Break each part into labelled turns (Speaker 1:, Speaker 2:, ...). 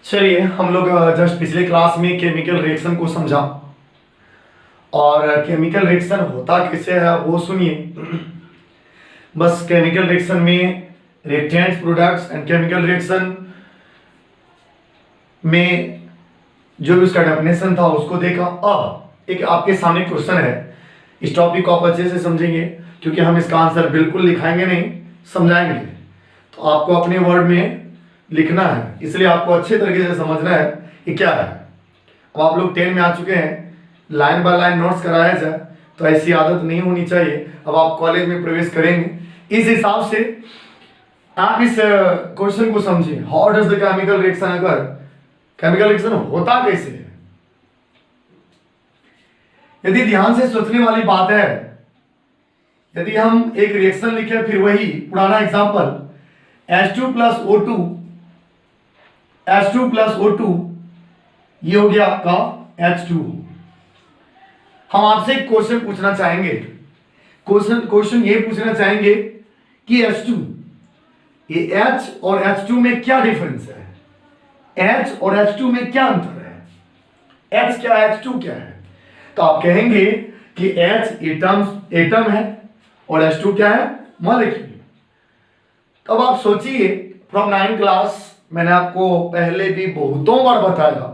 Speaker 1: चलिए हम लोग जस्ट पिछले क्लास में केमिकल रिएक्शन को समझा और केमिकल रिएक्शन होता कैसे है वो सुनिए। बस केमिकल रिएक्शन में reactants products and chemical reaction में जो भी उसका डेफिनेशन था उसको देखा। अब एक आपके सामने क्वेश्चन है, इस टॉपिक को आप अच्छे से समझेंगे क्योंकि हम इसका आंसर बिल्कुल लिखाएंगे नहीं, समझाएंगे। तो आपको अपने वर्ड में लिखना है, इसलिए आपको अच्छे तरीके से समझना है कि क्या है। अब आप लोग 10 में आ चुके हैं, लाइन बाय लाइन नोट्स कराया जाए तो ऐसी आदत नहीं होनी चाहिए। अब आप कॉलेज में प्रवेश करेंगे, इस हिसाब से आप इस क्वेश्चन को समझिए। How does the chemical reaction अगर केमिकल रिएक्शन होता कैसे है। यदि ध्यान से सोचने वाली बात है, यदि हम एक रिएक्शन लिखे फिर वही पुराना example H2 plus O2 H2 plus O2 ये हो गया आपका H2। हम आपसे एक क्वेश्चन पूछना चाहेंगे, क्वेश्चन ये पूछना चाहेंगे कि H2 ये H और H2 में क्या डिफरेंस है, H और H2 में क्या अंतर है, H क्या है H2 क्या है। तो आप कहेंगे कि H एटम है और H2 क्या है, मॉलिक्यूल। तो अब आप सोचिए, फ्रॉम 9 क्लास मैंने आपको पहले भी बहुतों बार बताया,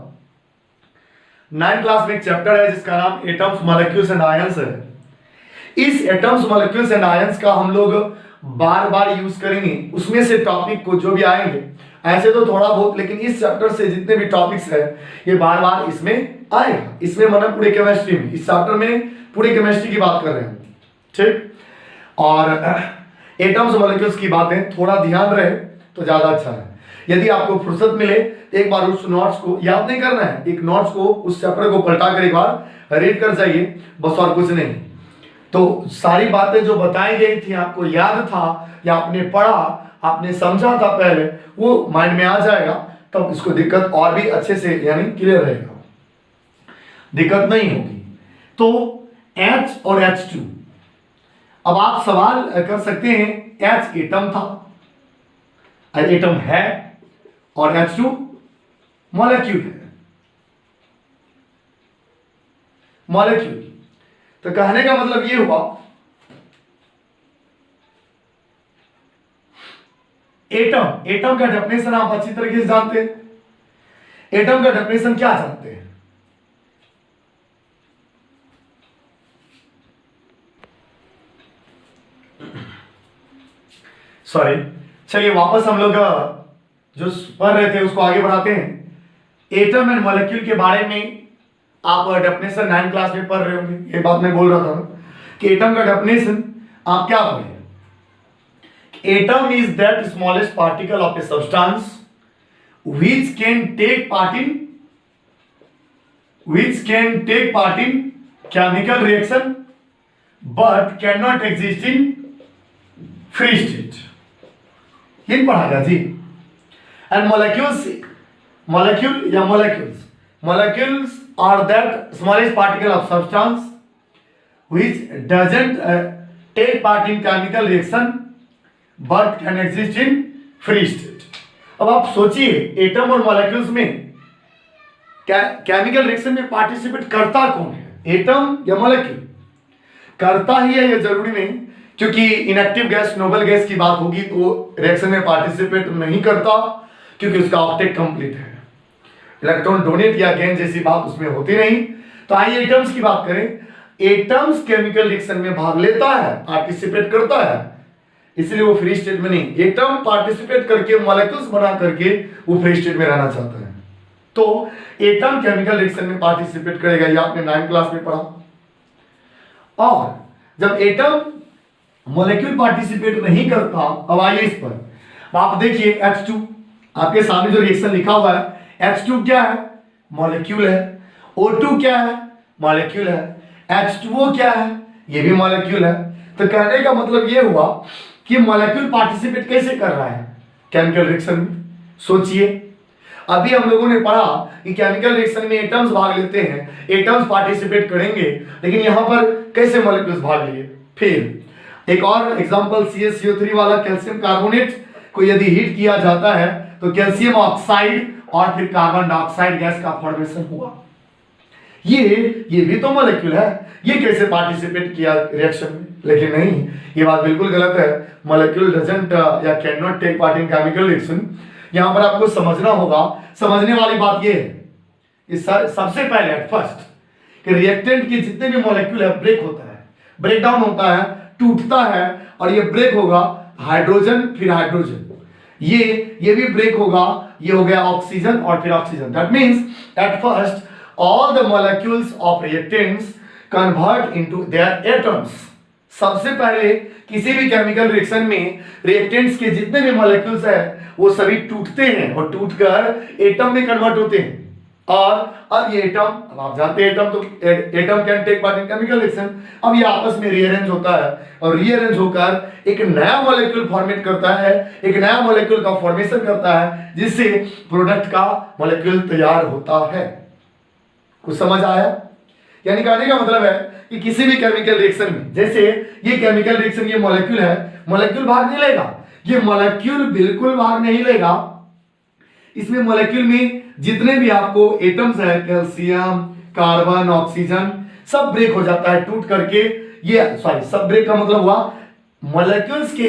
Speaker 1: 9 क्लास में एक चैप्टर है जिसका नाम एटम्स मॉलिक्यूल्स एंड आयंस है। इस एटम्स मॉलिक्यूल्स एंड आयंस का हम लोग बार बार यूज करेंगे, उसमें से टॉपिक को जो भी आएंगे, ऐसे तो थोड़ा बहुत, लेकिन इस चैप्टर से जितने भी टॉपिक्स है ये बार बार इसमें आएगा। इसमें मतलब पूरे केमिस्ट्री में, इस चैप्टर में पूरे केमिस्ट्री की बात कर रहे हैं, ठीक। और एटम्स मॉलिक्यूल्स की बातें थोड़ा ध्यान रहे तो ज्यादा अच्छा है। यदि आपको फुर्सत मिले तो एक बार उस नोट्स को याद नहीं करना है, एक नोट्स को उस चैप्टर को पलटा कर एक बार रीड कर जाइए, बस और कुछ नहीं। तो सारी बातें जो बताई गई थी आपको याद था या आपने पढ़ा, आपने समझा था पहले, वो माइंड में आ जाएगा, तब इसको दिक्कत और भी अच्छे से यानी क्लियर रहेगा, दिक्कत नहीं होगी। तो H और H2, अब आप सवाल कर सकते हैं, H एटम था, एटम है, और H2 मॉलिक्यूल है, मॉलिक्यूल। तो कहने का मतलब ये हुआ एटम का डेफिनेशन आप अच्छी तरीके से जानते हैं। एटम का डेफिनेशन क्या जानते हैं, सॉरी, चलिए वापस हम लोग जो पढ़ रहे थे उसको आगे बढ़ाते हैं। एटम एंड मॉलिक्यूल के बारे में आप डेफिनेशन 9 क्लास में पढ़ रहे होंगे, ये बात मैं बोल रहा था कि एटम का डेफिनेशन आप क्या पढ़े। Atom is that smallest particle of a substance which can take part in chemical reaction but cannot exist in free state। ये पढ़ा गया जी। And molecules are that smallest particle of substance which doesn't take part in chemical reaction but can exist in free state। अब आप सोचिए, atom और molecules में chemical reaction में पार्टिसिपेट करता कौन है, एटम या मॉलिक्यूल। करता ही है ये जरूरी नहीं, क्योंकि इनएक्टिव गैस नोबल गैस की बात होगी तो रिएक्शन में पार्टिसिपेट नहीं करता क्योंकि उसका ऑक्टेट कंप्लीट है, इलेक्ट्रॉन डोनेट या गेन जैसी बात उसमें होती नहीं। तो आइए एटम्स की बात करें। एटम्स केमिकल रिएक्शन में भाग लेता है, पार्टिसिपेट करता है, इसलिए वो फ्री स्टेट में नहीं। एटम पार्टिसिपेट करके मॉलिक्यूल्स बना करके वो फ्री स्टेट में रहना चाहता है। तो एटम केमिकल रिएक्शन में पार्टिसिपेट करेगा, ये आपने 9 क्लास में पढ़ा। और जब एटम मॉलिक्यूल पार्टिसिपेट नहीं करता, अब आइए इस पर आप देखिए H2, आपके सामने जो रिएक्शन लिखा हुआ है, H2 क्या है, मॉलिक्यूल है। O2 क्या है, मॉलिक्यूल है। H2O क्या है, ये भी मॉलिक्यूल है। तो कहने का मतलब ये हुआ कि मॉलिक्यूल पार्टिसिपेट कैसे कर रहा है केमिकल रिएक्शन में। सोचिए, अभी हम लोगों ने पढ़ा कि केमिकल रिएक्शन में एटम्स भाग लेते हैं, एटम्स पार्टिसिपेट करेंगे, लेकिन यहां पर कैसे मॉलिक्यूल्स भाग लिए। फिर एक और एग्जांपल, CaCO3 वाला कैल्शियम कार्बोनेट को यदि हीट किया जाता है तो कैल्शियम ऑक्साइड और फिर कार्बन डाइऑक्साइड गैस का फॉर्मेशन हुआ। ये भी तो मॉलिक्यूल है, ये कैसे पार्टिसिपेट किया रिएक्शन में? लेकिन नहीं, ये बात बिल्कुल गलत है। मॉलिक्यूल डजंट या can not take part in chemical reaction. यहां पर आपको समझना होगा, समझने वाली बात ये है कि सबसे पहले एट फर्स्ट कि रिएक्टेंट के जितने भी मॉलिक्यूल है ब्रेक होता है, ब्रेक डाउन होता है, टूटता है, और ये ब्रेक होगा हाइड्रोजन फिर हाइड्रोजन, ये भी ब्रेक होगा, ये हो गया ऑक्सीजन और फिर oxygen. That means at first all the molecules of reactants convert into their atoms। सबसे पहले किसी भी केमिकल रिएक्शन में रिएक्टेंट्स के जितने भी मॉलिक्यूल्स है वो सभी टूटते हैं और टूटकर एटम में कन्वर्ट होते हैं। और अब ये एटम, अब आप जानते हैं एटम तो atom can take part in chemical reaction. अब ये आपस में रीअरेंज होता है और रीअरेंज होकर एक नया मॉलिक्यूल फॉर्मेट करता है, एक नया मॉलिक्यूल का फॉर्मेशन करता है, जिससे प्रोडक्ट का मॉलिक्यूल तैयार होता है। कुछ समझ आया? यानी कहने का मतलब है कि किसी भी केमिकल रिएक्शन में, जैसे ये केमिकल रिएक्शन, ये मॉलिक्यूल है, मॉलिक्यूल भाग नहीं लेगा, ये मॉलिक्यूल बिल्कुल भाग नहीं लेगा। इसमें मॉलिक्यूल में जितने भी आपको एटम्स है, कैल्शियम, कार्बन, ऑक्सीजन, सब ब्रेक हो जाता है टूट करके। ये सब ब्रेक का मतलब हुआ मॉलिक्यूल्स के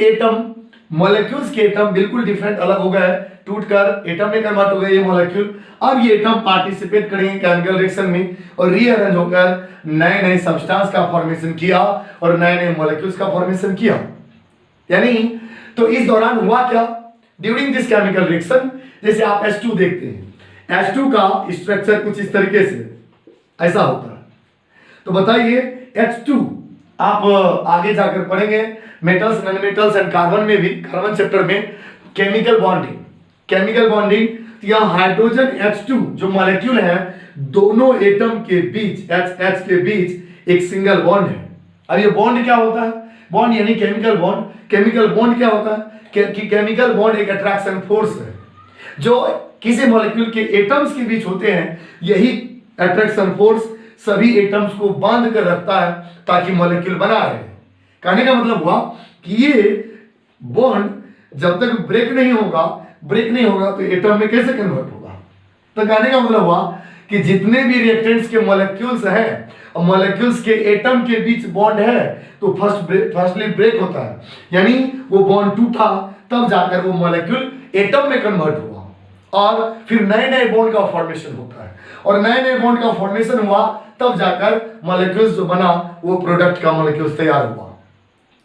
Speaker 1: एटम बिल्कुल डिफरेंट, अलग हो गए, टूटकर एटम में कन्वर्ट हो गए ये मॉलिक्यूल। अब ये एटम पार्टिसिपेट करेंगे केमिकल रिएक्शन में और रीअरेंज होकर नए नए सब्सटेंस का फॉर्मेशन किया और नए नए मॉलिक्यूल्स का फॉर्मेशन किया। यानी तो इस दौरान हुआ क्या ड्यूरिंग दिस केमिकल रिएक्शन? जैसे आप H2 देखते हैं, H2 का स्ट्रक्चर कुछ इस तरीके से ऐसा होता है। तो बताइए H2 आप आगे जाकर पढ़ेंगे metals, non metals and carbon में भी, कार्बन चैप्टर में केमिकल बॉन्डिंग। यहाँ हाइड्रोजन H2 जो मॉलिक्यूल है, दोनों एटम के बीच H के बीच एक सिंगल बॉन्ड है। अब ये बॉन्ड क्या होता है? बॉन्ड यानी केमिकल बॉन्ड। केमिकल बॉन्ड क्या होता है कि केमिकल बॉन्ड एक अट्रैक्शन फोर्स है जो किसी मॉलिक्यूल के एटम्स के बीच होते हैं। यही अट्रैक्शन फोर्स सभी एटम्स को बांध कर रखता है ताकि मॉलिक्यूल बना रहे। कहने का मतलब हुआ कि ये बॉन्ड जब तक ब्रेक नहीं होगा तो एटम में कैसे कन्वर्ट होगा? तो कहने का मतलब हुआ कि जितने भी रिएक्टेंट्स के मॉलिक्यूल्स हैं और मॉलिक्यूल्स के एटम के बीच बॉन्ड है तो फर्स्टली ब्रेक होता है, यानी वो बॉन्ड टूटा तब जाकर वो मॉलिक्यूल एटम में कन्वर्ट हुआ और फिर नए नए बॉन्ड का फॉर्मेशन होता है और नए नए बॉन्ड का फॉर्मेशन हुआ तब जाकर मॉलिक्यूल्स जो बना वो प्रोडक्ट का मॉलिक्यूल्स तैयार हुआ।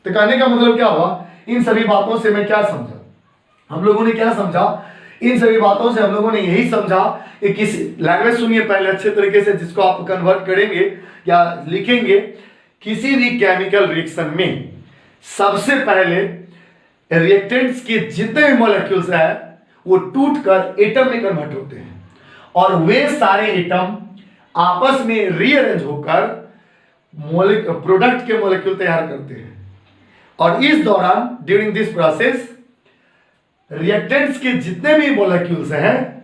Speaker 1: तो कहने का मतलब क्या हुआ? इन सभी बातों से मैं क्या समझा? हम लोगों ने क्या समझा? इन सभी बातों से हम लोगों ने यही समझा कि किसी लैंग्वेज सुनिए पहले अच्छे तरीके से, जिसको आप कन्वर्ट करेंगे या लिखेंगे। किसी भी केमिकल रिएक्शन में सबसे पहले रिएक्टेंट्स के जितने भी मॉलिक्यूल्स है वो टूटकर एटम में कन्वर्ट होते हैं और वे सारे एटम आपस में रीअरेंज होकर प्रोडक्ट के मॉलिक्यूल तैयार करते हैं। और इस दौरान ड्यूरिंग दिस प्रोसेस रिएक्टेंट्स के जितने भी मॉलिक्यूल्स हैं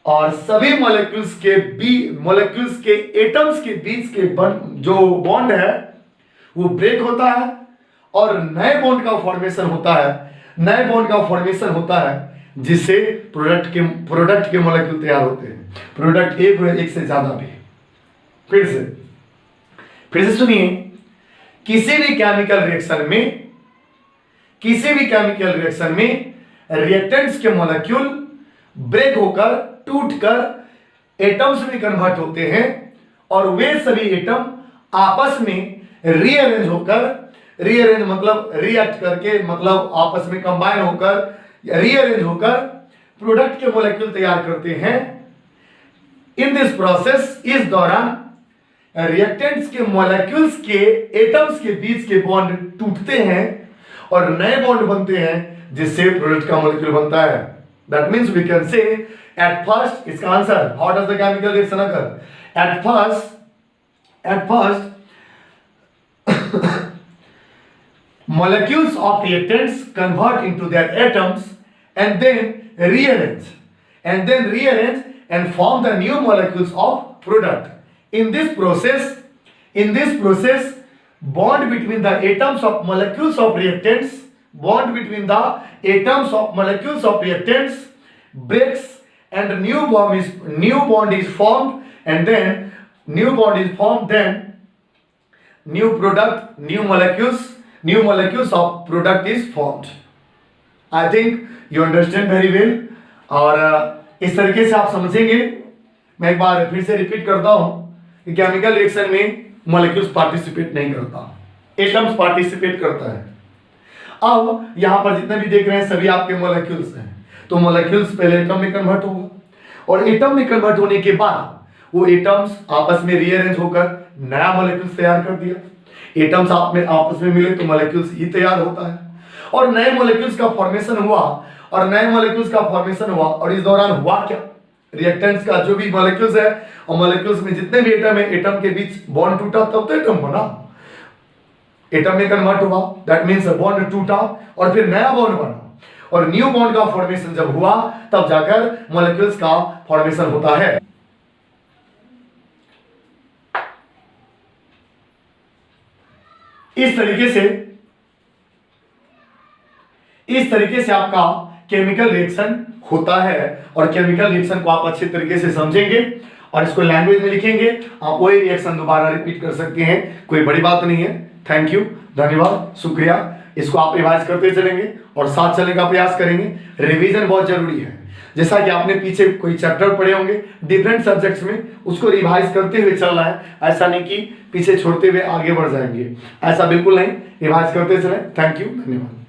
Speaker 1: और सभी मॉलिक्यूल्स के एटम्स के बीच के जो बॉन्ड है वो ब्रेक होता है और नए बॉन्ड का फॉर्मेशन होता है, जिससे प्रोडक्ट के मॉलिक्यूल तैयार होते हैं। प्रोडक्ट एक से ज्यादा भी। फिर से सुनिए, किसी भी केमिकल रिएक्शन में रिएक्टेंट्स के मॉलिक्यूल ब्रेक होकर टूटकर एटम्स में कन्वर्ट होते हैं और वे सभी एटम आपस में रीअरेंज मतलब रिएक्ट करके, मतलब आपस में कंबाइन होकर, रीअरेंज होकर प्रोडक्ट के मॉलिक्यूल तैयार करते हैं। इन दिस प्रोसेस, इस दौरान रिएक्टेंट्स के मॉलिक्यूल्स के एटम्स के बीच के बॉन्ड टूटते हैं और नए बॉन्ड बनते हैं, जिससे प्रोडक्ट का मॉलिक्यूल बनता है। That means we can say at first, इसका answer, how does the chemical reaction occur? At first molecules of reactants convert into their atoms and then rearrange and form the new molecules of product. In this process, bond between the atoms of molecules of reactants breaks and new bond is formed, and then new bond is formed, then new product, new molecules of product is formed. I think you understand very well. और इस तरीके से आप समझेंगे. मैं एक बार फिर से रिपीट करता हूं कि केमिकल रिएक्शन में मॉलिक्यूल्स पार्टिसिपेट नहीं करता, एटम्स पार्टिसिपेट करता है. अब यहां पर जितने भी देख रहे हैं सभी आपके मॉलिक्यूल्स हैं. तो मॉलिक्यूल्स पहले एटम में कन्वर्ट होगा, और एटम में कन्वर्ट होने के बाद वो एटम्स आपस में रीअरेंज होकर नया मॉलिक्यूल्स तैयार कर दिया. एटम्स आपस में मिले तो मॉलिक्यूल्स ही तैयार होता है, और नए मॉलिक्यूल्स का फॉर्मेशन हुआ, और इस दौरान हुआ क्या, रिएक्टेंट्स का जो भी मॉलिक्यूल्स है और मॉलिक्यूल्स में जितने भी एटम है, एटम के बीच बॉन्ड टूटा तब तो एटम बना. एटम में कन्वर्ट हुआ, दैट मींस बॉन्ड टूटा और फिर नया बॉन्ड बना, और न्यू बॉन्ड का फॉर्मेशन जब हुआ तब जाकर मॉलिक्यूल्स का फॉर्मेशन होता है. इस तरीके से आपका केमिकल रिएक्शन होता है, और केमिकल रिएक्शन को आप अच्छे तरीके से समझेंगे और इसको लैंग्वेज में लिखेंगे. आप वही रिएक्शन दोबारा रिपीट कर सकते हैं, कोई बड़ी बात नहीं है. थैंक यू, धन्यवाद, शुक्रिया. इसको आप रिवाइज करते चलेंगे और साथ चलने का प्रयास करेंगे. रिवीजन बहुत जरूरी है. जैसा कि आपने पीछे कोई चैप्टर पढ़े होंगे डिफरेंट सब्जेक्ट्स में, उसको रिवाइज करते हुए चलना है. ऐसा नहीं कि पीछे छोड़ते हुए आगे बढ़ जाएंगे, ऐसा बिल्कुल नहीं. रिवाइज करते चलें. थैंक यू, धन्यवाद.